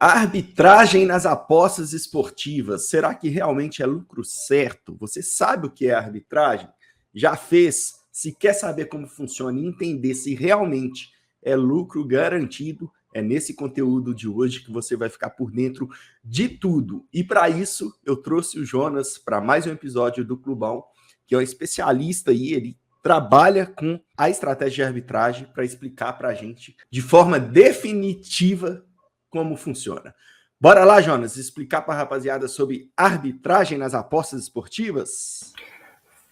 A arbitragem nas apostas esportivas, será que realmente é lucro certo? Você sabe o que é arbitragem? Já fez? Se quer saber como funciona e entender se realmente é lucro garantido, é nesse conteúdo de hoje que você vai ficar por dentro de tudo. E para isso, eu trouxe o Jonas para mais um episódio do Clubão, que é um especialista aí, ele trabalha com a estratégia de arbitragem para explicar para a gente de forma definitiva como funciona. Bora lá, Jonas, explicar para a rapaziada sobre arbitragem nas apostas esportivas?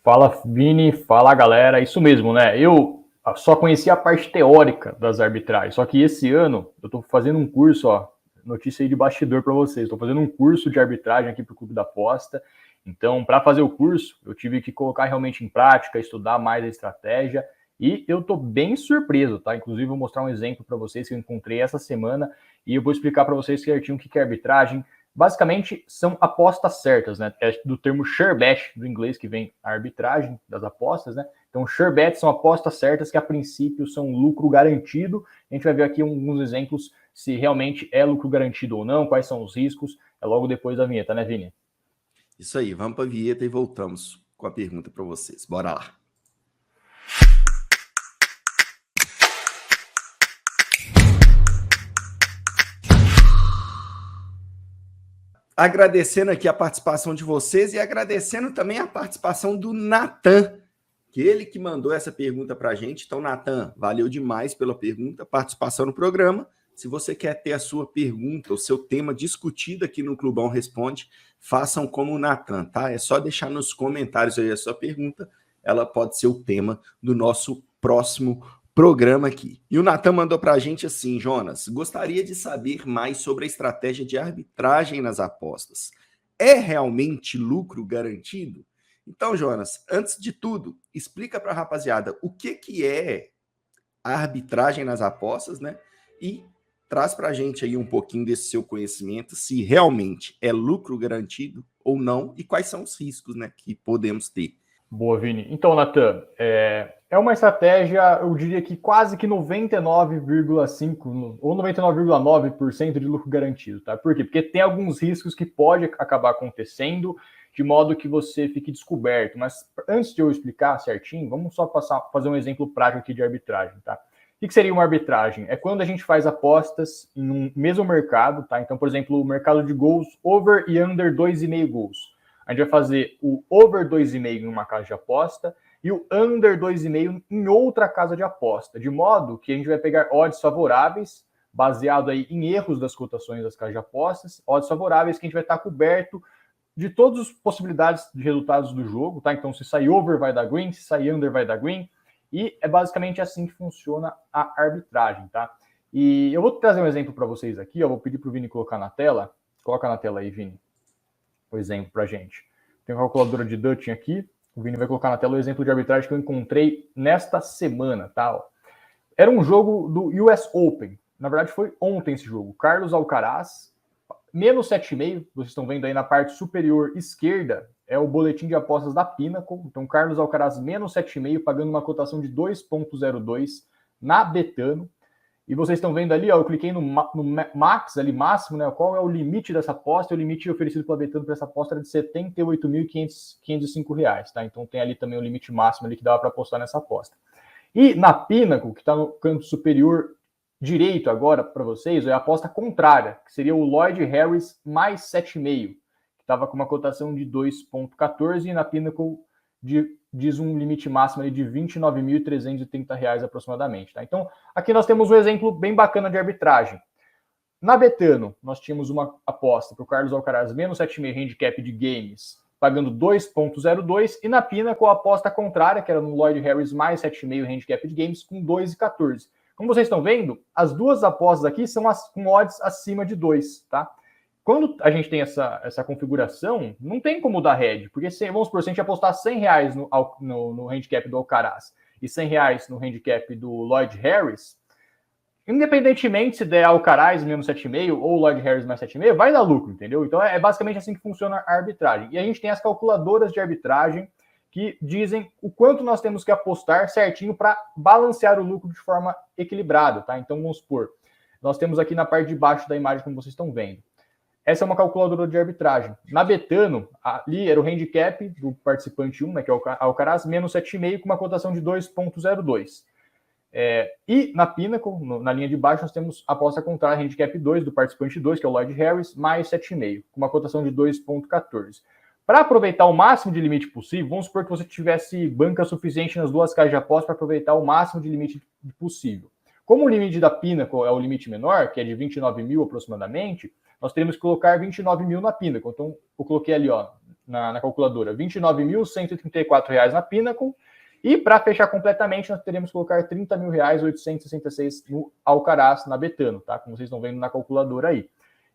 Fala, Vini, fala, galera. Isso mesmo, né? Eu só conhecia a parte teórica das arbitragens, só que esse ano eu tô fazendo um curso, notícia aí de bastidor para vocês. Estou fazendo um curso de arbitragem aqui pro Clube da Aposta. Então, para fazer o curso, eu tive que colocar realmente em prática, estudar mais a estratégia, e eu tô bem surpreso, tá? Inclusive, vou mostrar um exemplo para vocês que eu encontrei essa semana, e eu vou explicar para vocês certinho o que é arbitragem. Basicamente, são apostas certas, né? É do termo sure bet, do inglês, que vem a arbitragem das apostas, né? Então, sure bet são apostas certas que, a princípio, são lucro garantido. A gente vai ver aqui alguns exemplos se realmente é lucro garantido ou não, quais são os riscos. É logo depois da vinheta, né, Vini? Isso aí, vamos para a vinheta e voltamos com a pergunta para vocês. Bora lá. Agradecendo aqui a participação de vocês e agradecendo também a participação do Natan, que ele que mandou essa pergunta para a gente. Então, Natan, valeu demais pela pergunta, participação no programa. Se você quer ter a sua pergunta, o seu tema discutido aqui no Clubão Responde, façam como o Natan, tá? É só deixar nos comentários aí a sua pergunta, ela pode ser o tema do nosso próximo programa aqui. E o Natan mandou para a gente assim: Jonas, gostaria de saber mais sobre a estratégia de arbitragem nas apostas. É realmente lucro garantido? Então, Jonas, antes de tudo, explica para a rapaziada o que é a arbitragem nas apostas, né? E traz para a gente aí um pouquinho desse seu conhecimento, se realmente é lucro garantido ou não, e quais são os riscos, né, que podemos ter. Boa, Vini. Então, Natan, é uma estratégia, eu diria que quase que 99,5% ou 99,9% de lucro garantido, tá? Por quê? Porque tem alguns riscos que pode acabar acontecendo de modo que você fique descoberto. Mas antes de eu explicar certinho, vamos só fazer um exemplo prático aqui de arbitragem, tá? O que seria uma arbitragem? É quando a gente faz apostas em um mesmo mercado, tá? Então, por exemplo, o mercado de gols, over e under 2,5 gols. A gente vai fazer o over 2,5 em uma casa de aposta e o under 2,5 em outra casa de aposta, de modo que a gente vai pegar odds favoráveis, baseado aí em erros das cotações das casas de apostas, odds favoráveis que a gente vai estar coberto de todas as possibilidades de resultados do jogo, tá? Então, se sair over vai dar green, se sair under vai dar green, e é basicamente assim que funciona a arbitragem, tá? E eu vou trazer um exemplo para vocês aqui, vou pedir para o Vini colocar na tela. Coloca na tela aí, Vini, o exemplo para a gente. Tem uma calculadora de Dutch aqui. O Vini vai colocar na tela o exemplo de arbitragem que eu encontrei nesta semana, tá? Era um jogo do US Open. Na verdade, foi ontem esse jogo. Carlos Alcaraz, menos 7,5. Vocês estão vendo aí na parte superior esquerda, é o boletim de apostas da Pinnacle. Então, Carlos Alcaraz, menos 7,5, pagando uma cotação de 2,02 na Betano. E vocês estão vendo ali, eu cliquei no max, ali máximo, né? Qual é o limite dessa aposta? O limite oferecido pela Betano para essa aposta era de R$ 78.505, tá? Então tem ali também o limite máximo ali que dava para apostar nessa aposta. E na Pinnacle, que está no canto superior direito agora para vocês, é a aposta contrária, que seria o Lloyd Harris mais 7,5, que estava com uma cotação de 2,14 e na Pinnacle diz um limite máximo ali de R$ 29.330 aproximadamente, tá? Então, aqui nós temos um exemplo bem bacana de arbitragem. Na Betano, nós tínhamos uma aposta para o Carlos Alcaraz menos 7,5 handicap de games, pagando 2,02, e na Pinnacle a aposta contrária, que era no Lloyd Harris mais 7,5 handicap de games, com 2,14. Como vocês estão vendo, as duas apostas aqui são com odds acima de 2, tá? Quando a gente tem essa configuração, não tem como dar head, porque vamos supor, se a gente apostar R$100 no handicap do Alcaraz e R$100 no handicap do Lloyd Harris, independentemente se der Alcaraz menos 7,5 ou Lloyd Harris mais 7,5, vai dar lucro, entendeu? Então é basicamente assim que funciona a arbitragem. E a gente tem as calculadoras de arbitragem que dizem o quanto nós temos que apostar certinho para balancear o lucro de forma equilibrada, tá? Então vamos supor, nós temos aqui na parte de baixo da imagem, como vocês estão vendo. Essa é uma calculadora de arbitragem. Na Betano, ali era o handicap do participante 1, né, que é o Alcaraz, menos 7,5, com uma cotação de 2,02. E na Pinnacle, na linha de baixo, nós temos a aposta contrária, handicap 2 do participante 2, que é o Lloyd Harris, mais 7,5, com uma cotação de 2,14. Para aproveitar o máximo de limite possível, vamos supor que você tivesse banca suficiente nas duas casas de aposta para aproveitar o máximo de limite possível. Como o limite da Pinnacle é o limite menor, que é de 29 mil aproximadamente, nós teríamos que colocar 29 mil na Pinnacle. Então, eu coloquei ali na calculadora, R$ 29.134 na Pinnacle. E para fechar completamente, nós teríamos que colocar R$ 30.866 no Alcaraz, na Betano, tá? Como vocês estão vendo na calculadora aí.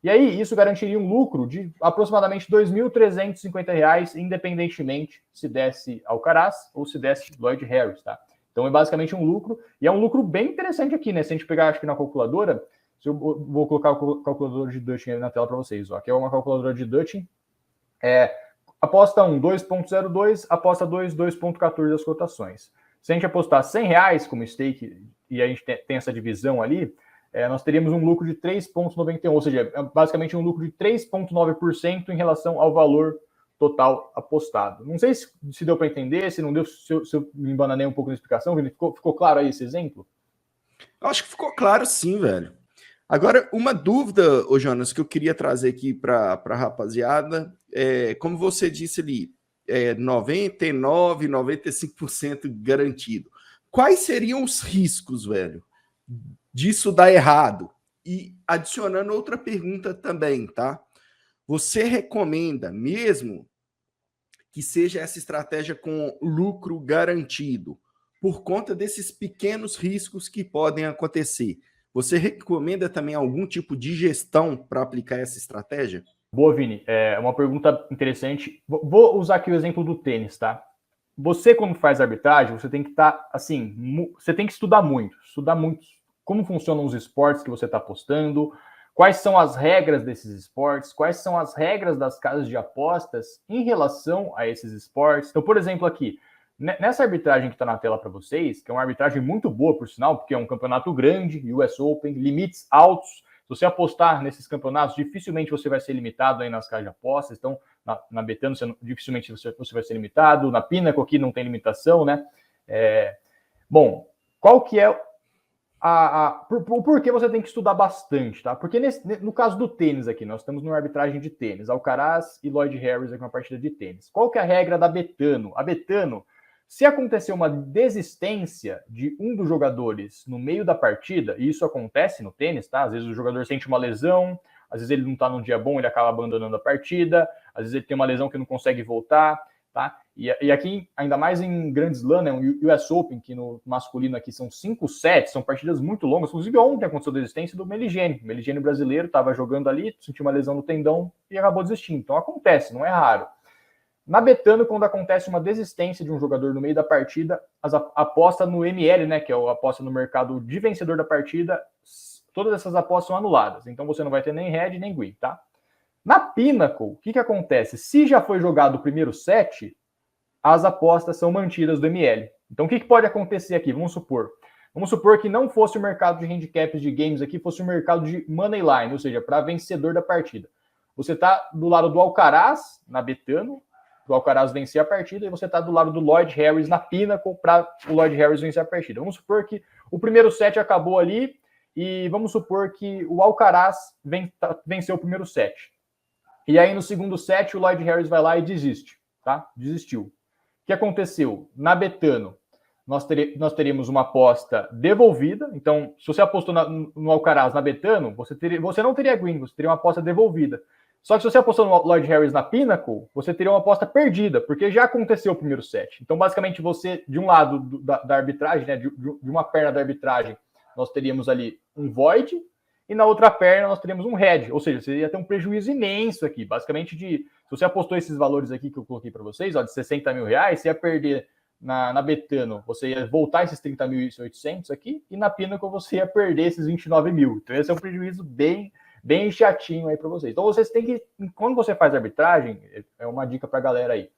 E aí, isso garantiria um lucro de aproximadamente R$ 2.350, independentemente se desse Alcaraz ou se desse Lloyd Harris, tá? Então é basicamente um lucro, e é um lucro bem interessante aqui, né? Se a gente pegar, acho que na calculadora, eu vou colocar o calculador de Dutton aí na tela para vocês, ó. Aqui é uma calculadora de Dutton. Aposta 1, 2,02, aposta 2, 2,14 as cotações. Se a gente apostar R$100 como stake, e a gente tem essa divisão ali, nós teríamos um lucro de 3,91, ou seja, basicamente um lucro de 3,9% em relação ao valor total apostado. Não sei se deu para entender, se não deu, se eu me embananei um pouco na explicação, ficou claro aí esse exemplo? Eu acho que ficou claro sim, velho. Agora, uma dúvida, ô Jonas, que eu queria trazer aqui para a rapaziada, como você disse ali, 99, 95% garantido. Quais seriam os riscos, velho, disso dar errado? E adicionando outra pergunta também, tá? Você recomenda mesmo que seja essa estratégia com lucro garantido, por conta desses pequenos riscos que podem acontecer? Você recomenda também algum tipo de gestão para aplicar essa estratégia? Boa, Vini. É uma pergunta interessante. Vou usar aqui o exemplo do tênis, tá? Você, quando faz arbitragem, você tem que estar, assim, você tem que estudar muito como funcionam os esportes que você está apostando, quais são as regras desses esportes, quais são as regras das casas de apostas em relação a esses esportes. Então, por exemplo, aqui, nessa arbitragem que está na tela para vocês, que é uma arbitragem muito boa, por sinal, porque é um campeonato grande, US Open, limites altos. Se você apostar nesses campeonatos, dificilmente você vai ser limitado aí nas casas de apostas. Então, na Betano, dificilmente você vai ser limitado. Na Pinnacle aqui não tem limitação, né? Bom, qual que é o porquê você tem que estudar bastante, tá? Porque no caso do tênis aqui, nós estamos numa arbitragem de tênis. Alcaraz e Lloyd Harris aqui uma partida de tênis. Qual que é a regra da Betano? A Betano, se acontecer uma desistência de um dos jogadores no meio da partida, e isso acontece no tênis, tá? Às vezes o jogador sente uma lesão, às vezes ele não tá num dia bom, ele acaba abandonando a partida, às vezes ele tem uma lesão que não consegue voltar, tá? E aqui, ainda mais em Grand Slam, né, o US Open, que no masculino aqui são 5 sets, são partidas muito longas. Inclusive ontem aconteceu a desistência do Meligeni. O Meligeni brasileiro estava jogando ali, sentiu uma lesão no tendão e acabou desistindo. Então acontece, não é raro. Na Betano, quando acontece uma desistência de um jogador no meio da partida, a aposta no ML, né, que é a aposta no mercado de vencedor da partida, todas essas apostas são anuladas. Então você não vai ter nem red nem green, tá? Na Pinnacle, o que acontece? Se já foi jogado o primeiro set, as apostas são mantidas do ML. Então o que pode acontecer aqui? Vamos supor que não fosse o mercado de handicaps de games aqui, fosse o mercado de money line, ou seja, para vencedor da partida. Você está do lado do Alcaraz, na Betano, do Alcaraz vencer a partida, e você está do lado do Lloyd Harris na Pinnacle para o Lloyd Harris vencer a partida. Vamos supor que o primeiro set acabou ali e vamos supor que o Alcaraz venceu o primeiro set. E aí no segundo set o Lloyd Harris vai lá e desiste, tá? Desistiu. O que aconteceu? Na Betano, nós teríamos uma aposta devolvida. Então, se você apostou no Alcaraz na Betano, você não teria green, você teria uma aposta devolvida. Só que se você apostou no Lloyd Harris na Pinnacle, você teria uma aposta perdida, porque já aconteceu o primeiro set. Então, basicamente, você, de um lado da arbitragem, né, de uma perna da arbitragem, nós teríamos ali um void, e na outra perna nós teríamos um red. Ou seja, você ia ter um prejuízo imenso aqui. Basicamente, se você apostou esses valores aqui que eu coloquei para vocês, ó, de 60 mil reais, você ia perder na Betano, você ia voltar esses 30.800 aqui, e na Pinnacle você ia perder esses 29 mil. Então, esse é um prejuízo bem chatinho aí para vocês. Então, vocês têm que, quando você faz arbitragem, é uma dica para a galera aí,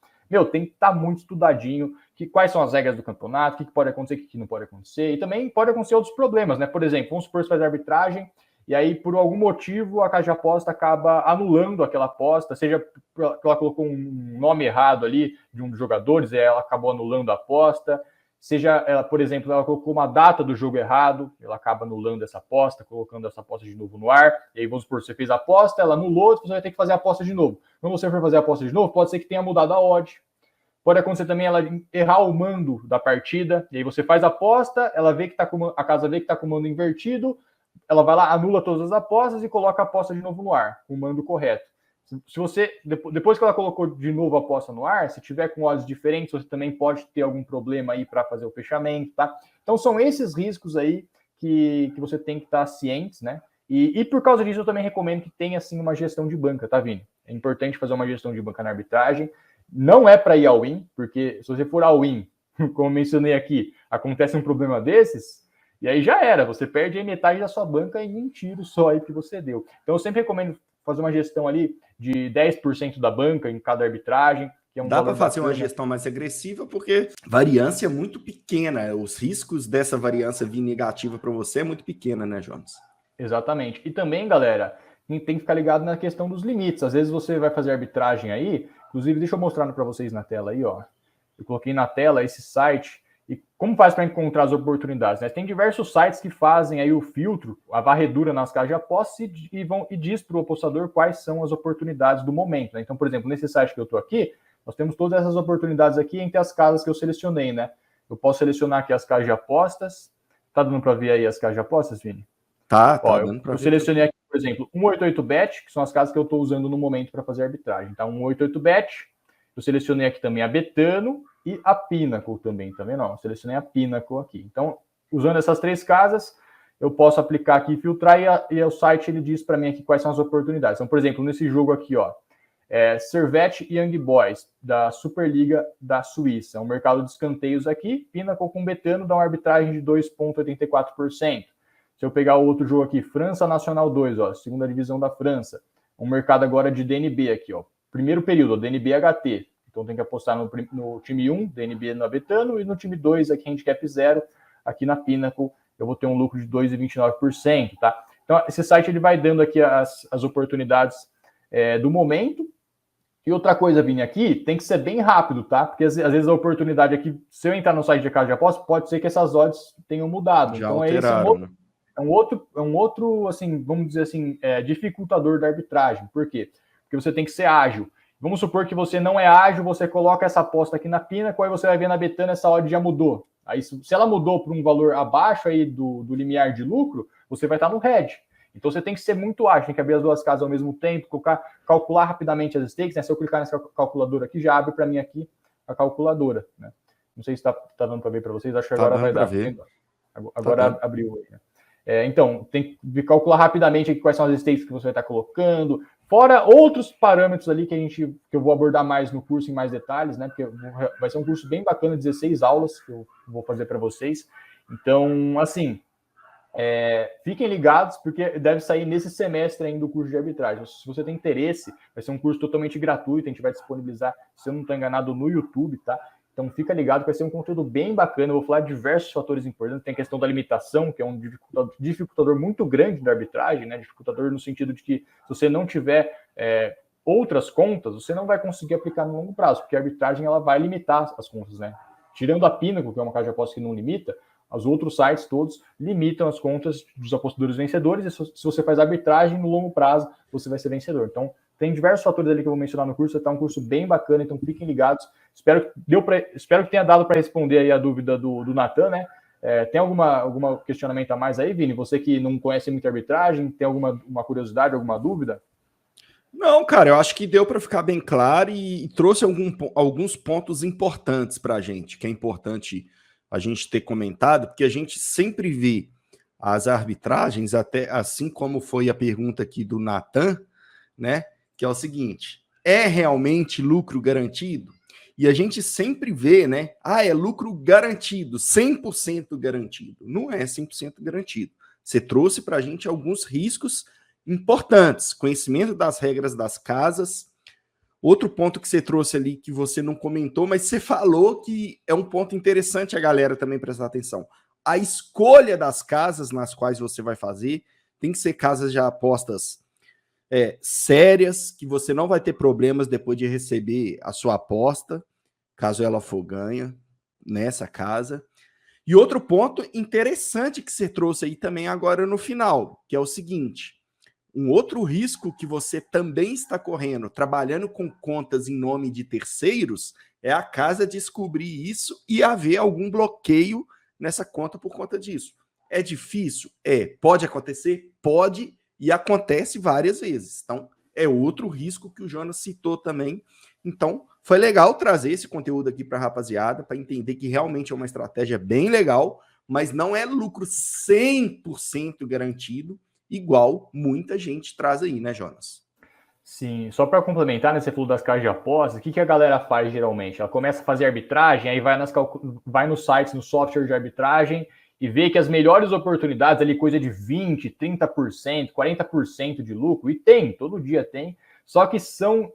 tem que estar muito estudadinho, quais são as regras do campeonato, o que pode acontecer, o que não pode acontecer, e também pode acontecer outros problemas, né? Por exemplo, vamos supor que você faz arbitragem e aí, por algum motivo, a casa de aposta acaba anulando aquela aposta, seja porque ela colocou um nome errado ali de um dos jogadores, e ela acabou anulando a aposta, seja, ela, por exemplo, ela colocou uma data do jogo errado, ela acaba anulando essa aposta, colocando essa aposta de novo no ar, e aí vamos supor, você fez a aposta, ela anulou, você vai ter que fazer a aposta de novo. Quando você for fazer a aposta de novo, pode ser que tenha mudado a odd, pode acontecer também ela errar o mando da partida, e aí você faz a aposta, ela vê que tá com, a casa vê que está com o mando invertido, ela vai lá, anula todas as apostas e coloca a aposta de novo no ar, com o mando correto. Se você, depois que ela colocou de novo a aposta no ar, se tiver com odds diferentes, você também pode ter algum problema aí para fazer o fechamento, tá? Então são esses riscos aí que você tem que estar cientes, né? E por causa disso eu também recomendo que tenha assim uma gestão de banca, tá, Vini? É importante fazer uma gestão de banca na arbitragem. Não é para ir ao win, porque se você for ao win, como mencionei aqui, acontece um problema desses, e aí já era, você perde aí metade da sua banca em um tiro só aí que você deu. Então eu sempre recomendo fazer uma gestão ali de 10% da banca em cada arbitragem, que é um Dá para fazer bacana. uma gestão mais agressiva, porque variância é muito pequena. Os riscos dessa variância vir negativa para você é muito pequena, né, Jonas? Exatamente. E também, galera, tem que ficar ligado na questão dos limites. Às vezes você vai fazer arbitragem aí, inclusive deixa eu mostrar para vocês na tela aí, ó. Eu coloquei na tela esse site. E como faz para encontrar as oportunidades? Né? Tem diversos sites que fazem aí o filtro, a varredura nas casas de apostas e diz para o apostador quais são as oportunidades do momento. Né? Então, por exemplo, nesse site que eu estou aqui, nós temos todas essas oportunidades aqui entre as casas que eu selecionei, né? Eu posso selecionar aqui as casas de apostas. Tá dando para ver aí as casas de apostas, Vini? Tá dando para ver. Eu selecionei aqui, por exemplo, 188bet, que são as casas que eu estou usando no momento para fazer arbitragem. Então, 188bet. Eu selecionei aqui também a Betano e a Pinnacle também, tá vendo? Eu selecionei a Pinnacle aqui. Então, usando essas três casas, eu posso aplicar aqui e filtrar, e o site ele diz para mim aqui quais são as oportunidades. Então, por exemplo, nesse jogo aqui, ó, Servette e Young Boys, da Superliga da Suíça. É um mercado de escanteios aqui, Pinnacle com Betano dá uma arbitragem de 2,84%. Se eu pegar o outro jogo aqui, França Nacional 2, ó, segunda divisão da França, um mercado agora de DNB aqui, ó. Primeiro período, DNB HT. Então tem que apostar no time 1, DNB na Betano, e no time 2, aqui handicap 0, aqui na Pinnacle, eu vou ter um lucro de 2,29%, tá? Então esse site ele vai dando aqui as oportunidades do momento. E outra coisa, Vini, aqui tem que ser bem rápido, tá? Porque às vezes a oportunidade aqui, se eu entrar no site de casa de aposta, pode ser que essas odds tenham mudado. Já então alteraram, é um outro, assim, vamos dizer assim, dificultador da arbitragem. Por quê? Porque você tem que ser ágil. Vamos supor que você não é ágil, você coloca essa aposta aqui na Pinnacle, aí você vai ver na Betano, essa odd já mudou. Aí, se ela mudou para um valor abaixo aí do limiar de lucro, você vai estar no red. Então você tem que ser muito ágil, tem que abrir as duas casas ao mesmo tempo, calcular rapidamente as stakes, né? Se eu clicar nessa calculadora aqui, já abre para mim aqui a calculadora, né? Não sei se está dando para ver para vocês, acho que agora vai dar. Ver. Agora abriu aí, né? Então, tem que calcular rapidamente aqui quais são as stakes que você vai estar colocando, fora outros parâmetros ali que eu vou abordar mais no curso em mais detalhes, né? Porque vai ser um curso bem bacana, 16 aulas que eu vou fazer para vocês. Então, assim, fiquem ligados, porque deve sair nesse semestre ainda o curso de arbitragem. Se você tem interesse, vai ser um curso totalmente gratuito, a gente vai disponibilizar, se eu não estou enganado, no YouTube, tá? Então fica ligado, vai ser um conteúdo bem bacana. Eu vou falar de diversos fatores importantes. Tem a questão da limitação, que é um dificultador muito grande da arbitragem, né? Dificultador no sentido de que se você não tiver outras contas, você não vai conseguir aplicar no longo prazo, porque a arbitragem ela vai limitar as contas, né? Tirando a Pinnacle, que é uma casa de aposta que não limita, os outros sites todos limitam as contas dos apostadores vencedores, e se você faz arbitragem no longo prazo, você vai ser vencedor. Então, tem diversos fatores ali que eu vou mencionar no curso, está um curso bem bacana, então fiquem ligados. Espero que tenha dado para responder aí a dúvida do Natan, né? Tem algum questionamento a mais aí, Vini? Você que não conhece muito arbitragem, tem alguma curiosidade, alguma dúvida? Não, cara, eu acho que deu para ficar bem claro e trouxe alguns pontos importantes para a gente, que é importante a gente ter comentado, porque a gente sempre vê as arbitragens, até assim como foi a pergunta aqui do Natan, né? Que é o seguinte: é realmente lucro garantido? E a gente sempre vê, né? É lucro garantido, 100% garantido. Não é 100% garantido. Você trouxe para a gente alguns riscos importantes, conhecimento das regras das casas. Outro ponto que você trouxe ali, que você não comentou, mas você falou que é um ponto interessante a galera também prestar atenção. A escolha das casas nas quais você vai fazer. tem que ser casas de apostas sérias, que você não vai ter problemas depois de receber a sua aposta, caso ela for ganha nessa casa. E outro ponto interessante que você trouxe aí também agora no final, que é o seguinte: um outro risco que você também está correndo, trabalhando com contas em nome de terceiros, é a casa descobrir isso e haver algum bloqueio nessa conta por conta disso. É difícil? Pode acontecer? Pode, e acontece várias vezes. Então, é outro risco que o Jonas citou também. Então, foi legal trazer esse conteúdo aqui para a rapaziada, para entender que realmente é uma estratégia bem legal, mas não é lucro 100% garantido, igual muita gente traz aí, né, Jonas? Sim, só para complementar, né, você falou das casas de apostas, o que a galera faz geralmente? Ela começa a fazer arbitragem, aí vai nos sites, no software de arbitragem, e vê que as melhores oportunidades, ali coisa de 20%, 30%, 40% de lucro, e tem, todo dia tem, só que são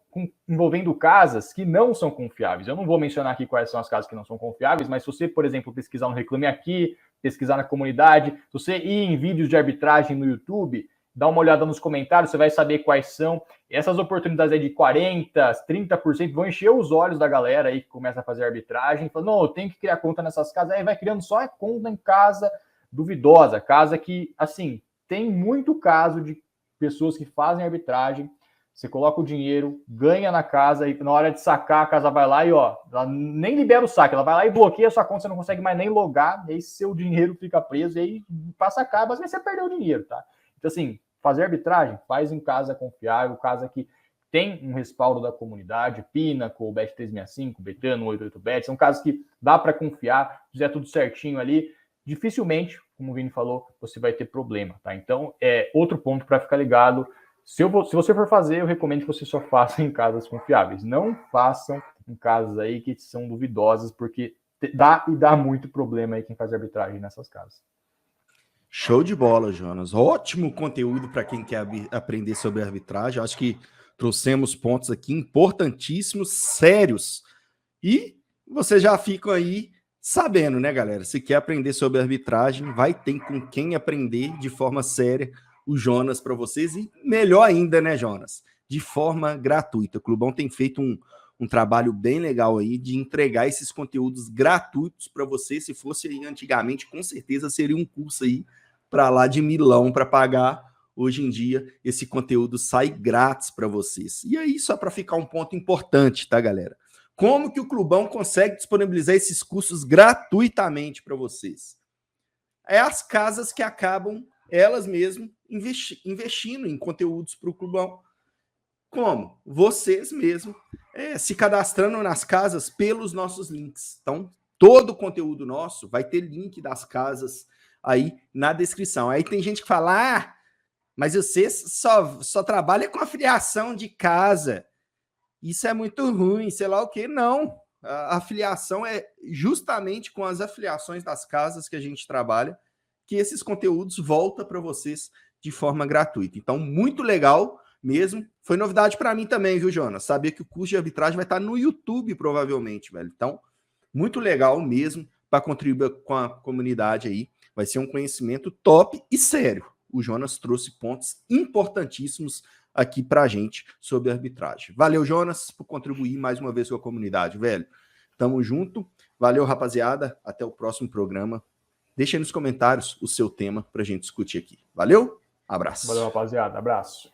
envolvendo casas que não são confiáveis. Eu não vou mencionar aqui quais são as casas que não são confiáveis, mas se você, por exemplo, pesquisar no Reclame Aqui, pesquisar na comunidade, se você ir em vídeos de arbitragem no YouTube, dá uma olhada nos comentários, você vai saber quais são. Essas oportunidades aí de 40%, 30% vão encher os olhos da galera aí que começa a fazer arbitragem, fala, não, eu tenho que criar conta nessas casas, aí vai criando só conta em casa duvidosa, casa que, assim, tem muito caso de pessoas que fazem arbitragem, você coloca o dinheiro, ganha na casa, e na hora de sacar, a casa vai lá e, ela nem libera o saque, ela vai lá e bloqueia a sua conta, você não consegue mais nem logar, e aí seu dinheiro fica preso, e aí passa a cara, mas você perdeu o dinheiro, tá? Então, assim, fazer arbitragem, faz em casa confiável, casa que tem um respaldo da comunidade, Pinnacle, Bet365, Betano, 88Bet, são casas que dá para confiar, se fizer tudo certinho ali, dificilmente, como o Vini falou, você vai ter problema, tá? Então, outro ponto para ficar ligado. Se você for fazer, eu recomendo que você só faça em casas confiáveis. Não façam em casas aí que são duvidosas, porque dá muito problema aí quem faz arbitragem nessas casas. Show de bola, Jonas. Ótimo conteúdo para quem quer aprender sobre arbitragem. Acho que trouxemos pontos aqui importantíssimos, sérios. E vocês já ficam aí sabendo, né, galera? Se quer aprender sobre arbitragem, vai ter com quem aprender de forma séria o Jonas para vocês. E melhor ainda, né, Jonas? De forma gratuita. O Clubão tem feito um trabalho bem legal aí de entregar esses conteúdos gratuitos para você. Se fosse aí antigamente, com certeza seria um curso aí para lá de milão para pagar. Hoje em dia, esse conteúdo sai grátis para vocês. E aí, só para ficar um ponto importante, tá, galera? Como que o Clubão consegue disponibilizar esses cursos gratuitamente para vocês? É as casas que acabam, elas mesmas, investindo em conteúdos para o Clubão. Como? Vocês mesmos se cadastrando nas casas pelos nossos links. Então, todo o conteúdo nosso vai ter link das casas aí na descrição. Aí tem gente que fala, mas você só trabalha com afiliação de casa. Isso é muito ruim, sei lá o quê. Não, a afiliação é justamente com as afiliações das casas que a gente trabalha, que esses conteúdos voltam para vocês de forma gratuita. Então, muito legal mesmo. Foi novidade para mim também, viu, Jonas? Sabia que o curso de arbitragem vai estar no YouTube, provavelmente, velho. Então, muito legal mesmo para contribuir com a comunidade aí. Vai ser um conhecimento top e sério. O Jonas trouxe pontos importantíssimos aqui para a gente sobre arbitragem. Valeu, Jonas, por contribuir mais uma vez com a comunidade, velho. Tamo junto. Valeu, rapaziada. Até o próximo programa. Deixa aí nos comentários o seu tema para a gente discutir aqui. Valeu? Abraço. Valeu, rapaziada. Abraço.